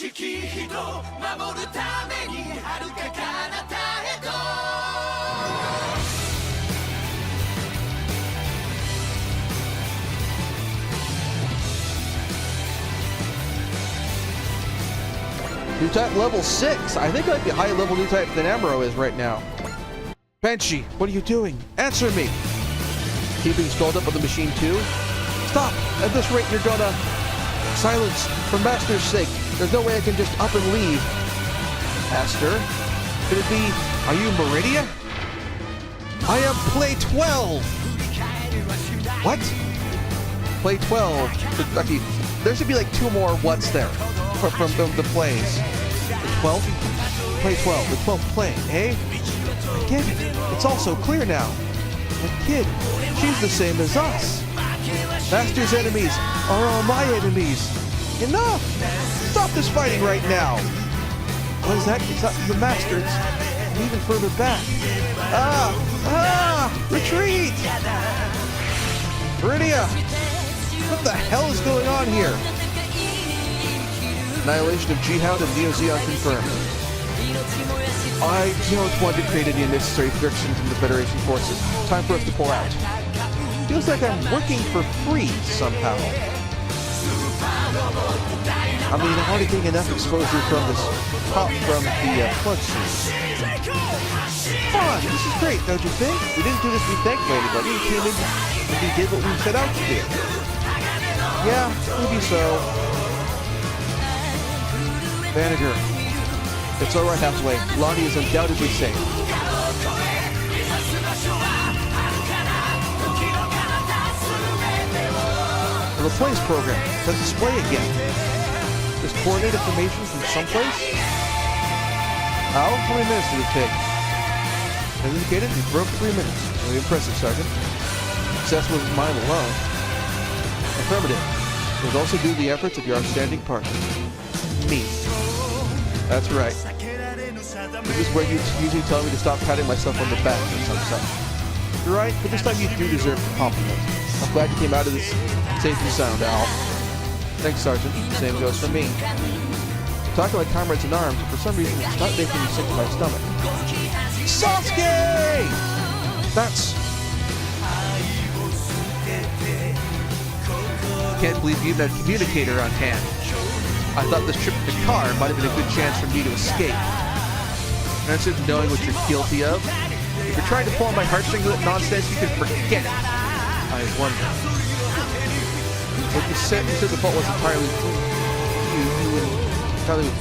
New type level 6. I think I'd be higher level new type than Amuro is right now. Banshee, what are you doing? Answer me! Keeping stalled up on the machine too? Stop! At this rate you're gonna... Silence! For Master's sake! There's no way I can just up and leave. Master? Could it be... Are you Meridia? I am Play 12! What? Play 12. Actually, there should be like 2 more what's there from the plays. The 12th? Play 12. The 12th play, eh? I get it. It's all so clear now. The kid, she's the same as us. Master's enemies are all my enemies. Enough! Stop this fighting right now! What is that? It's not the Master. It's even further back. Retreat! Meridia! What the hell is going on here? Annihilation of G-Hound and Neo-Zeon confirmed. I don't want to create any unnecessary friction from the Federation forces. Time for us to pull out. Feels like I'm working for free somehow. I mean, I'm already getting enough exposure from the flood scene. Fun! This is great, don't you think? We didn't do this to be thanked by anybody. We came in and we did what we set out to do. Yeah, maybe so. Banagher. It's alright, Halfway. Lonnie is undoubtedly safe. The replace program. Let's display again. Just coordinate information from someplace? How many minutes did it take? As indicated, we broke 3 minutes. Really impressive, Sergeant. Success wasn't mine alone. Affirmative. It was also due to the efforts of your outstanding partner. Me. That's right. This is where you usually tell me to stop patting myself on the back or some such. You're right, but this time you do deserve a compliment. I'm glad you came out of this safe and sound, Al. Thanks, Sergeant. Same goes for me. Talking like comrades in arms, but for some reason it's not making me sick to my stomach. Sasuke! That's... Can't believe you even had a communicator on hand. I thought this trip to the car might have been a good chance for me to escape. And instead of knowing what you're guilty of, if you're trying to pull on my heartstrings with that nonsense, you can forget it. I wonder. What you said the fault was entirely with you.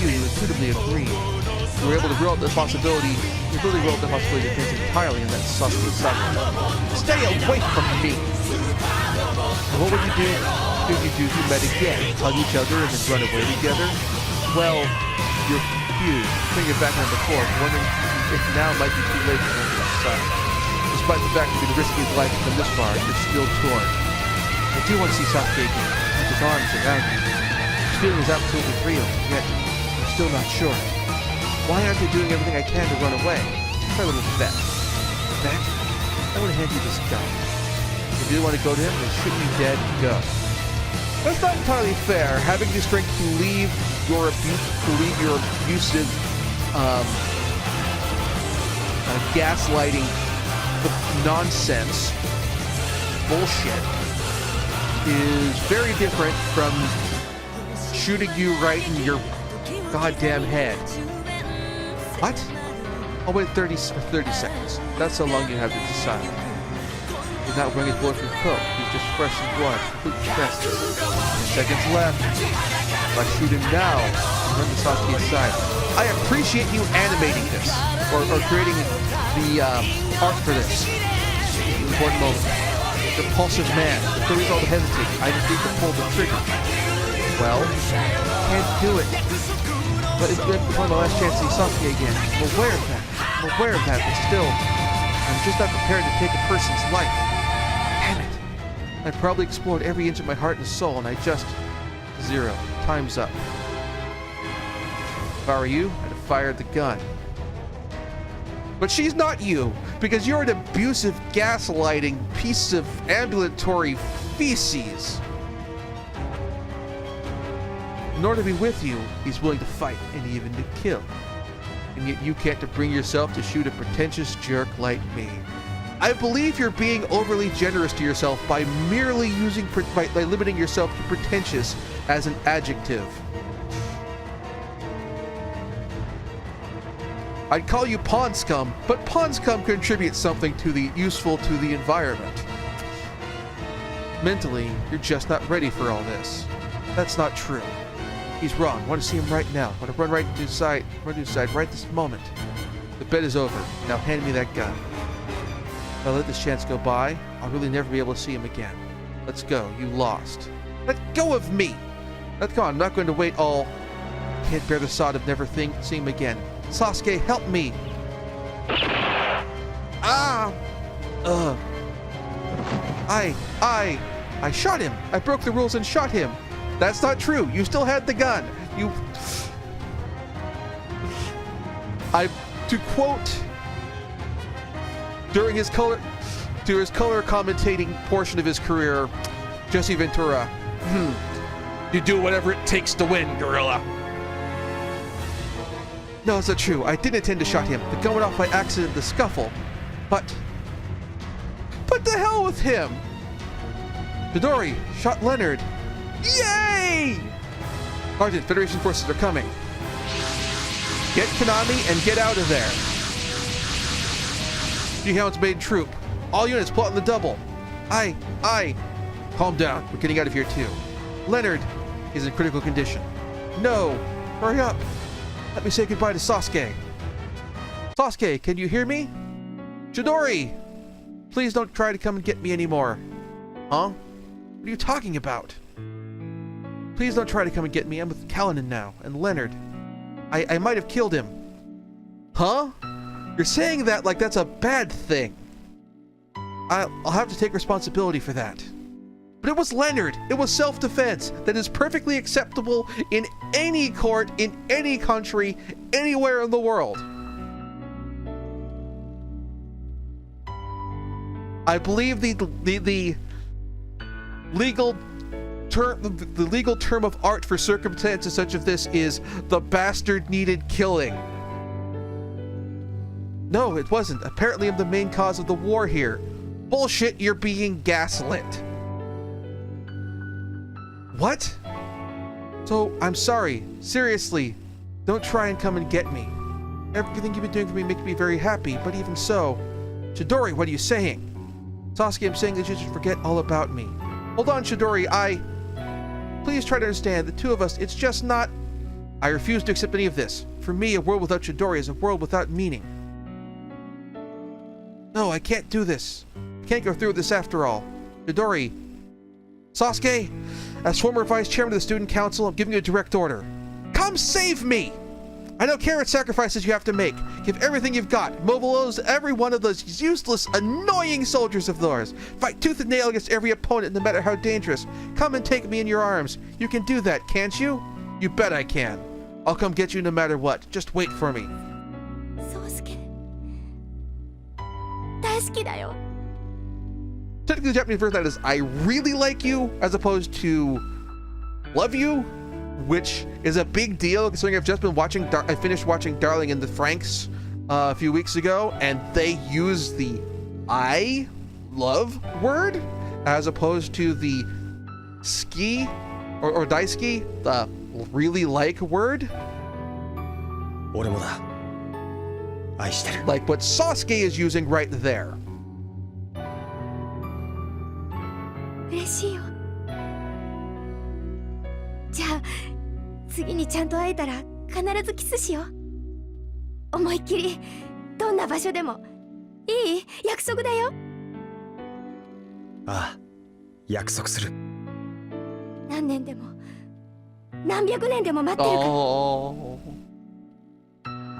You intuitively agreed. You were able to rule out the possibility. You really ruled out the possibility of things entirely in that Sasuke saga. Stay away from me! And what would you do? If you met again, hug each other and then run away together? Well, you're confused, turning your back on the court, wondering if now might be too late to turn to the side. Despite the fact that you've been risking his life to come this far, you're still torn. I do want to see Sasuke again, with his arms around you. This feeling is absolutely real, yet I'm still not sure. Why aren't you doing everything I can to run away? Try a little bet. Bet? I want to hand you this gun. If you want to go to him, then shoot me dead and go. That's not entirely fair, having the strength to leave your abusive, gaslighting nonsense bullshit is very different from shooting you right in your goddamn head. What? I'll wait 30 seconds. That's how long you have to decide. He's not wearing his bulletproof coat. He's just fresh in blood, completely dressed. 10 seconds left. If I shoot him now, I'll run to Sasuke's side. I appreciate you animating this, or creating the art for this. Important moment. Repulsive man. The reason all the hesitating. I just need to pull the trigger. Well, can't do it. But it's my last chance to see Sasuke again. I'm aware of that. But still, I'm just not prepared to take a person's life. Damn it. I probably explored every inch of my heart and soul, and I just... zero. Time's up. If I were you, I'd have fired the gun. But she's not you, because you're an abusive, gaslighting piece of ambulatory feces. In order to be with you, he's willing to fight and even to kill. And yet you can't bring yourself to shoot a pretentious jerk like me. I believe you're being overly generous to yourself by merely by limiting yourself to pretentious as an adjective. I'd call you pond scum, but pond scum contributes something useful to the environment. Mentally, you're just not ready for all this. That's not true. He's wrong. I want to see him right now. I want to run right to his side. Run to his side right this moment. The bet is over. Now hand me that gun. If I let this chance go by, I'll really never be able to see him again. Let's go. You lost. Let go of me! Let's go. I'm not going to wait all... Can't bear the thought of never seeing him again. Sasuke, help me! Ah! I shot him! I broke the rules and shot him! That's not true! You still had the gun! You... To quote... During his color commentating portion of his career, Jesse Ventura, you do whatever it takes to win, gorilla. No, it's not true. I didn't intend to shot him. The gun went off by accident in the scuffle. But the hell with him! Chidori shot Leonard. Yay! Sergeant, Federation forces are coming. Get Kaname and get out of there. G-Hound's main troop. All units plot on the double. Aye. Calm down. We're getting out of here too. Leonard is in critical condition. No! Hurry up! Let me say goodbye to Sasuke. Sasuke, can you hear me? Chidori! Please don't try to come and get me anymore. Huh? What are you talking about? Please don't try to come and get me. I'm with Kalinen now, and Leonard. I might have killed him. Huh? You're saying that like that's a bad thing. I'll have to take responsibility for that. But it was Leonard. It was self-defense. That is perfectly acceptable in any court, in any country, anywhere in the world. I believe the legal term of art for circumstances such as this is the bastard needed killing. No, it wasn't. Apparently I'm the main cause of the war here. Bullshit, you're being gaslit. What? So, I'm sorry. Seriously, don't try and come and get me. Everything you've been doing for me makes me very happy, but even so... Chidori, what are you saying? Sasuke, I'm saying that you should forget all about me. Hold on, Chidori, Please try to understand, the two of us, it's just not... I refuse to accept any of this. For me, a world without Chidori is a world without meaning. No, I can't do this. I can't go through with this after all. Chidori. Sasuke, as former vice chairman of the student council, I'm giving you a direct order. Come save me! I don't care what sacrifices you have to make. Give everything you've got. Mobilize every one of those useless, annoying soldiers of yours. Fight tooth and nail against every opponent, no matter how dangerous. Come and take me in your arms. You can do that, can't you? You bet I can. I'll come get you no matter what. Just wait for me. Sousuke. 大好きだよ. Technically, the Japanese version of that is I really like you, as opposed to love you, which is a big deal considering I've just been watching, I finished watching Darling in the Franxx a few weeks ago, and they use the I love word as opposed to the ski or daisuki, the really like word. 俺もだ。愛してる。 Like what Sasuke is using right there. 嬉しいよ。じゃあ次にちゃんと会えたら必ずキスしよう。思いっきりどんな場所でもいい？約束だよ。ああ、約束する。何年でも何百年でも待ってるから。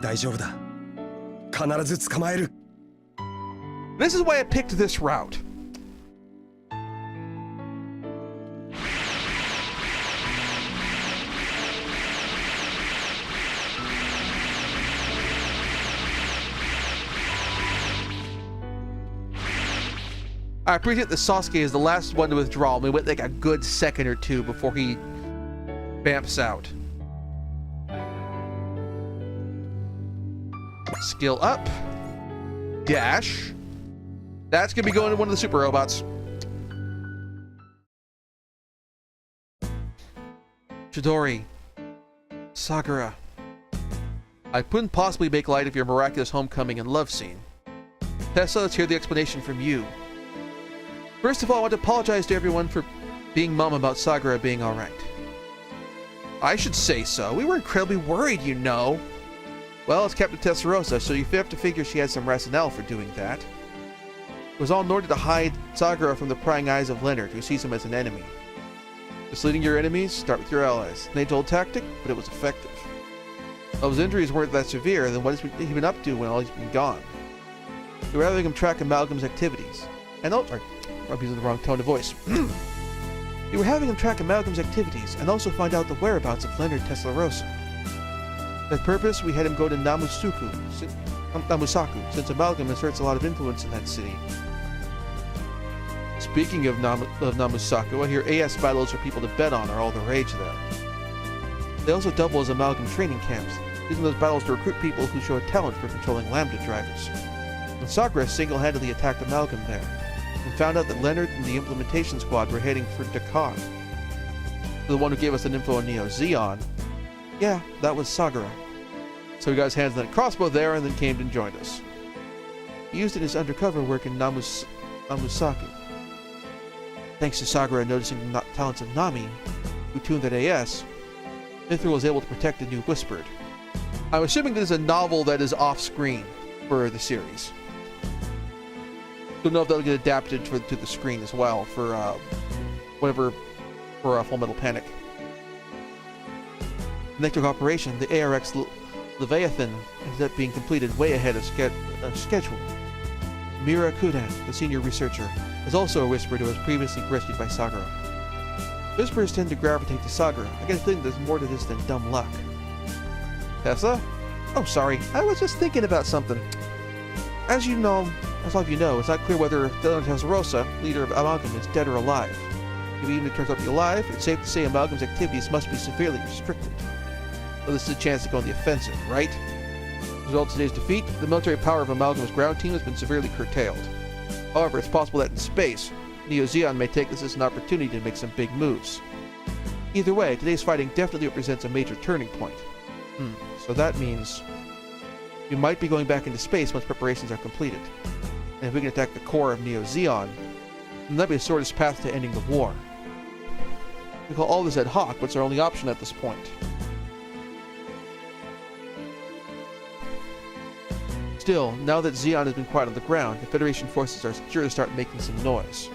大丈夫だ。必ず捕まえる。 This is why I picked this route. I appreciate that Sasuke is the last one to withdraw. We went like a good second or two before he Bamps out. Skill up. Dash. That's gonna be going to one of the super robots. Chidori. Sakura. I couldn't possibly make light of your miraculous homecoming and love scene. Tessa, let's hear the explanation from you. First of all, I want to apologize to everyone for being mum about Sakura being alright. I should say so. We were incredibly worried, you know. Well, it's Captain Testarossa, so you have to figure she had some rationale for doing that. It was all in order to hide Sakura from the prying eyes of Leonard, who sees him as an enemy. Misleading your enemies, start with your allies. An age-old tactic, but it was effective. Well, his injuries weren't that severe, then what has he been up to when all he's been gone? You were having him track Amalgam's activities. And also, I'm using the wrong tone of voice. You were having him track Amalgam's activities, and also find out the whereabouts of Leonard Testarossa. For that purpose, we had him go to Namusaku, since Amalgam asserts a lot of influence in that city. Speaking of Namusaku, I hear AS battles for people to bet on are all the rage there. They also double as Amalgam training camps, using those battles to recruit people who show a talent for controlling Lambda drivers. And Sakura single-handedly attacked Amalgam there, and found out that Leonard and the implementation squad were heading for Dakar. The one who gave us that info on Neo Zeon, yeah, that was Sakura. So he got his hands on that crossbow there and then came and joined us. He used it in his undercover work in Namusaku. Thanks to Sakura noticing the talents of Nami, who tuned that AS, Mithril was able to protect the new Whispered. I'm assuming this is a novel that is off-screen for the series. Don't know if that'll get adapted to the screen as well for Full Metal Panic. Nectar operation, the ARX Leviathan ended up being completed way ahead of schedule. Mira Kudan, the senior researcher, is also a Whisperer who was previously rescued by Sakura. Whisperers tend to gravitate to Sakura. I get a feeling there's more to this than dumb luck. Tessa? Oh, sorry. I was just thinking about something. As you know, as all of you know, it's not clear whether Leonard Testarossa, leader of Amalgam, is dead or alive. If even it turns out to be alive, it's safe to say Amalgam's activities must be severely restricted. So this is a chance to go on the offensive, right? As a result of today's defeat, the military power of Amalgam's ground team has been severely curtailed. However, it's possible that in space, Neo Zeon may take this as an opportunity to make some big moves. Either way, today's fighting definitely represents a major turning point. So that means we might be going back into space once preparations are completed. And if we can attack the core of Neo Zeon, then that'd be the shortest path to ending the war. We call all this ad hoc, but it's our only option at this point. Still, now that Zeon has been quiet on the ground, the Federation forces are sure to start making some noise.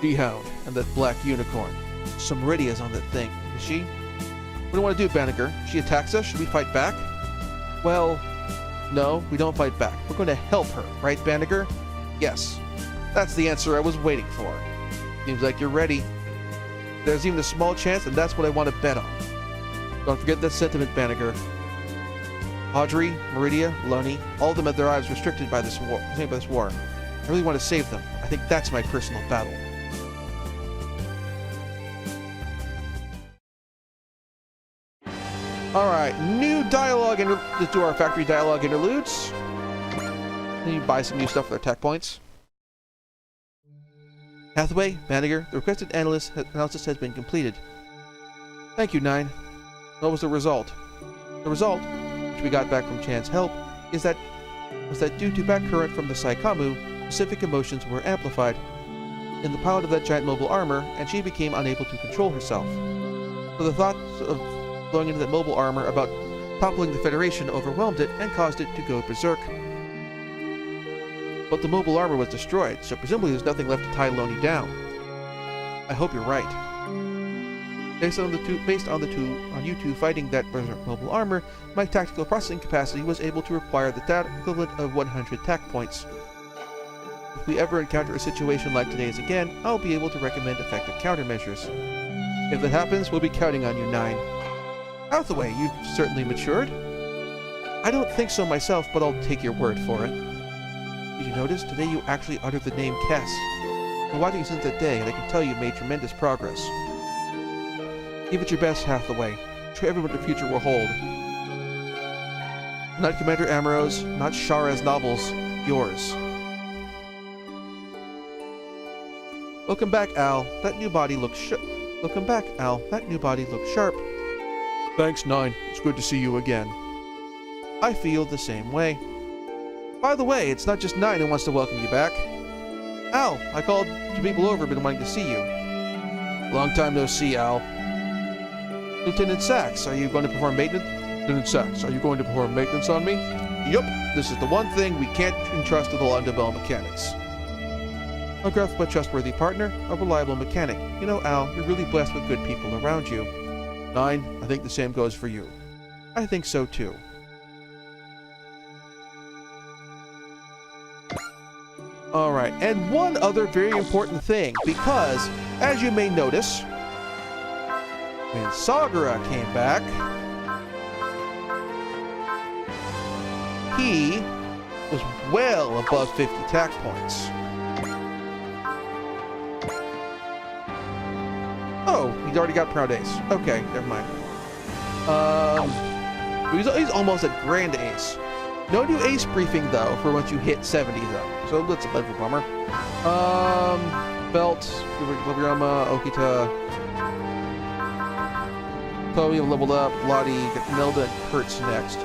D-Hound and that black unicorn. Some Meridia's on that thing, is she? What do you want to do, Banneker? She attacks us? Should we fight back? Well, no, we don't fight back. We're going to help her, right, Banneker? Yes. That's the answer I was waiting for. Seems like you're ready. There's even a small chance, and that's what I want to bet on. Don't forget that sentiment, Banneker. Audrey, Meridia, Loni, all of them had their lives restricted by this war. I really want to save them. I think that's my personal battle. Alright, new dialogue. Let's do our factory dialogue interludes. Then you buy some new stuff for their tech points. Hathaway, Banneker, the requested analysis has been completed. Thank you, 9. What was the result? The result, which we got back from Chan's help, was that due to backcurrent from the Saikamu, specific emotions were amplified in the pilot of that giant mobile armor, and she became unable to control herself. So the thought of blowing into that mobile armor about toppling the Federation overwhelmed it and caused it to go berserk. But the mobile armor was destroyed, so presumably there's nothing left to tie Loni down. I hope you're right. Based on you two fighting that berserk mobile armor, my tactical processing capacity was able to require the equivalent of 100 tac points. If we ever encounter a situation like today's again, I'll be able to recommend effective countermeasures. If that happens, we'll be counting on you, 9. Hathaway, you've certainly matured. I don't think so myself, but I'll take your word for it. Did you notice? Today you actually uttered the name Kess. I've been watching you since that day, and I can tell you've made tremendous progress. Give it your best, Hathaway. Show everyone what the future will hold. Not Commander Amarow's, not Shara's novels. Yours. Welcome back, Al. That new body looks Welcome back, Al. That new body looks sharp. Thanks, Nine. It's good to see you again. I feel the same way. By the way, it's not just Nine who wants to welcome you back. Al, I called 2 people over, been wanting to see you. Long time no see, Al. Lieutenant Sachs, are you going to perform maintenance? Lieutenant Sachs, are you going to perform maintenance on me? Yup, this is the one thing we can't entrust to the Londonbell mechanics. A gruff but trustworthy partner, a reliable mechanic. You know, Al, you're really blessed with good people around you. Nine, I think the same goes for you. I think so too. Alright, and one other very important thing, because, as you may notice, when Sagara came back, he was well above 50 attack points. Oh, he's already got Proud Ace. Okay, never mind. He's almost at Grand Ace. No new Ace briefing, though, for once you hit 70, though. So that's a bit of a bummer. Belt, Liberama, Okita. Chloe leveled up. Lottie, Nelda, and Kurtz next.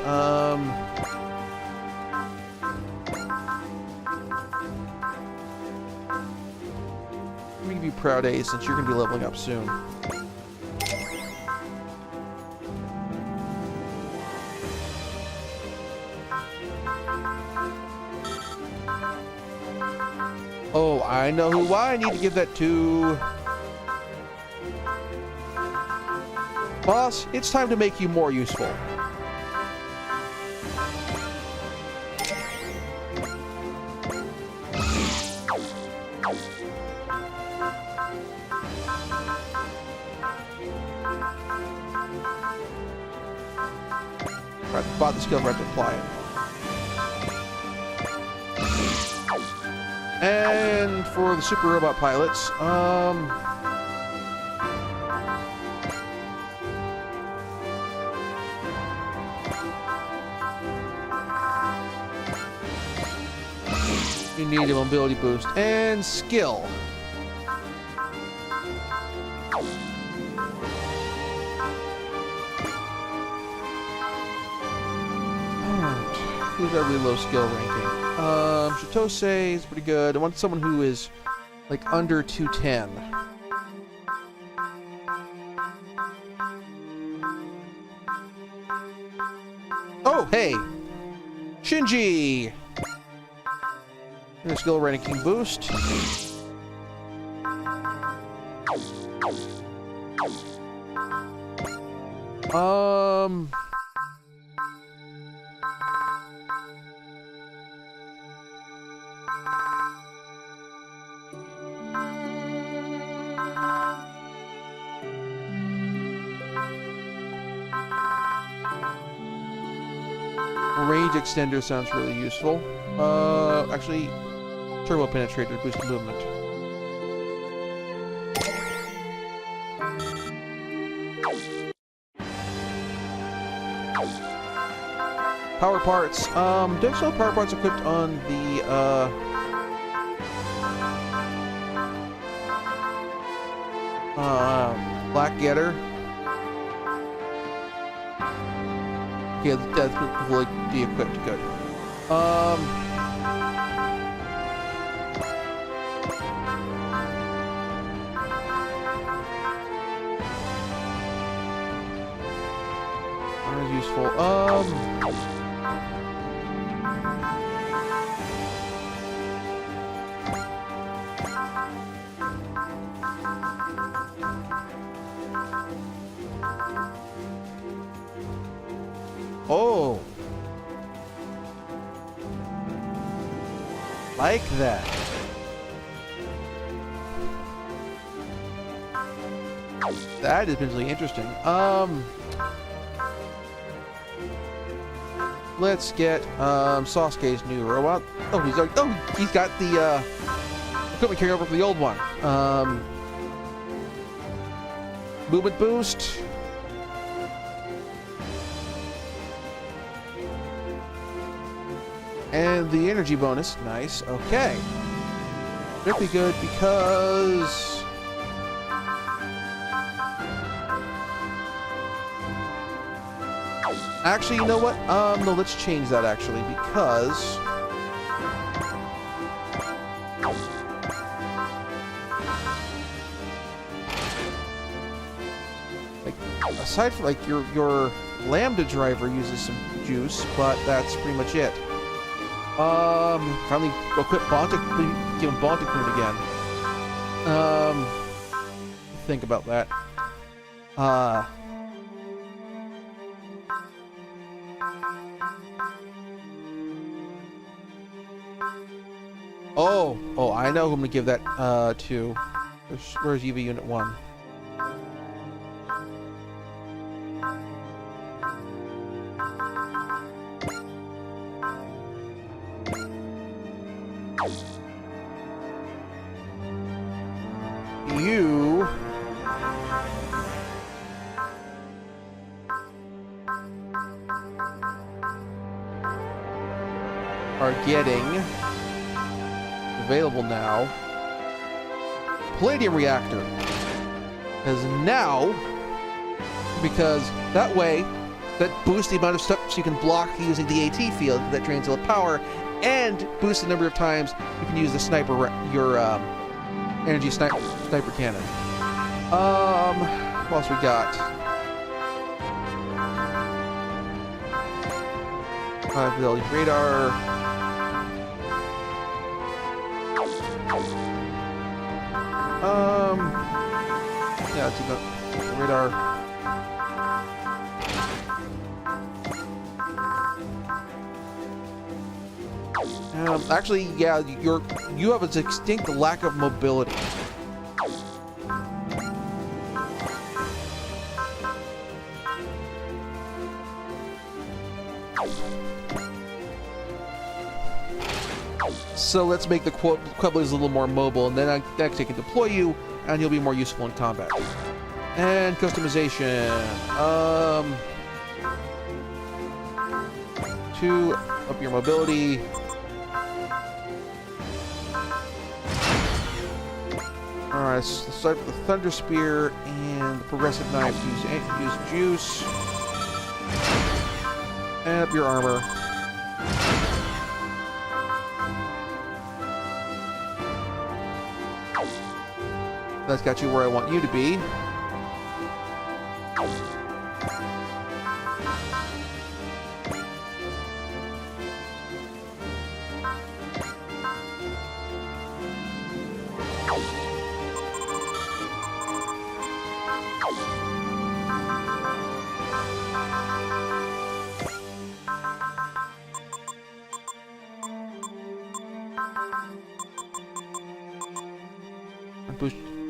Let me give you Proud Ace, since you're going to be leveling up soon. Oh, I know who I need to give that to. Boss, it's time to make you more useful. Right, bought the skill, right to apply it. And for the super robot pilots, you need a mobility boost and skill. Who's got really low skill ranking? Chitose is pretty good. I want someone who is like under 210. Oh, hey! Shinji! Here's skill ranking boost. Range extender sounds really useful. Actually, turbo penetrator to boost movement. Power parts. There's no power parts equipped on the Black Getter. Yeah, that's like de-equipped. Good. Not as useful. Oh. Like that. That is potentially interesting. Let's get Sasuke's new robot. Oh, he's got the equipment carried over from the old one. Movement boost. And the energy bonus. Nice. Okay. Very good because... Actually, you know what? No, let's change that actually because... Aside from, like, your Lambda driver uses some juice, but that's pretty much it. Finally equip give him Bontekun again. Think about that. Oh, I know who I'm gonna give that, to. Where's UV Unit 1? You are getting available now. Palladium reactor is now, because that way that boosts the amount of stuff you can block using the AT field that drains all the power, and boosts the number of times you can use the sniper, your energy sniper cannon. What else we got? High fidelity radar. Yeah, let's do the radar. Actually, yeah, you have a distinct lack of mobility. So let's make the Quebblers a little more mobile, and then I can deploy you, and you'll be more useful in combat. And customization. To up your mobility. Alright, so let's start with the Thunder Spear and the Progressive Knife. Use juice. And up your armor. That's got you where I want you to be.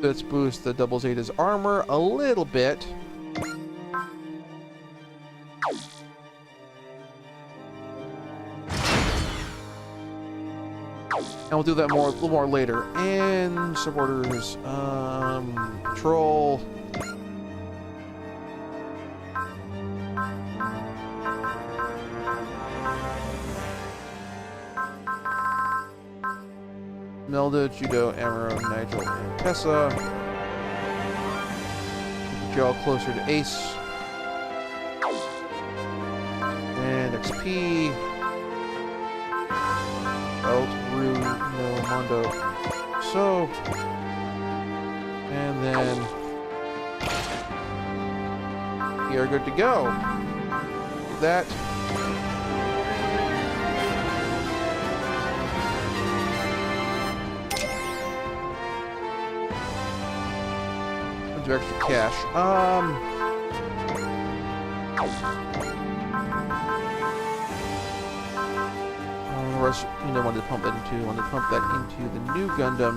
Let's boost the Double Zeta's armor a little bit. And we'll do that a little more later. And suborders, control. Melda, Judo, Amaro, Nigel, and Tessa. Draw closer to Ace. And XP. Belt, Rue, no, Mondo. So. And then. We are good to go. Do that. Extra cash. Rest, you know, wanted to pump that into the new Gundam.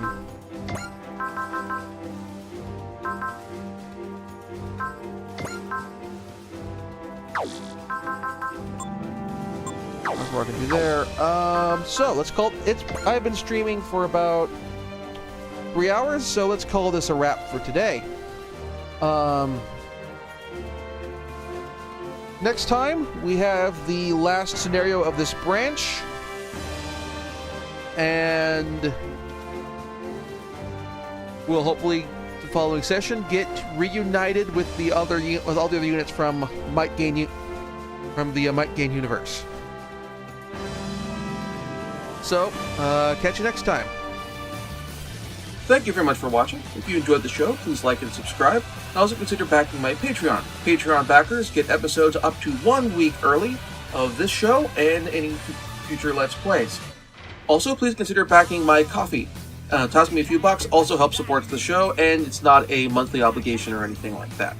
That's what I can do there. So let's call it. I've been streaming for about 3 hours, so let's call this a wrap for today. Next time, we have the last scenario of this branch. And we'll hopefully, the following session, get reunited with all the other units from Might Gain from the Might Gain universe. So, catch you next time. Thank you very much for watching. If you enjoyed the show, please like and subscribe. And also consider backing my Patreon. Patreon backers get episodes up to 1 week early of this show and any future Let's Plays. Also, please consider backing my Ko-fi. Toss me a few bucks also helps support the show, and it's not a monthly obligation or anything like that.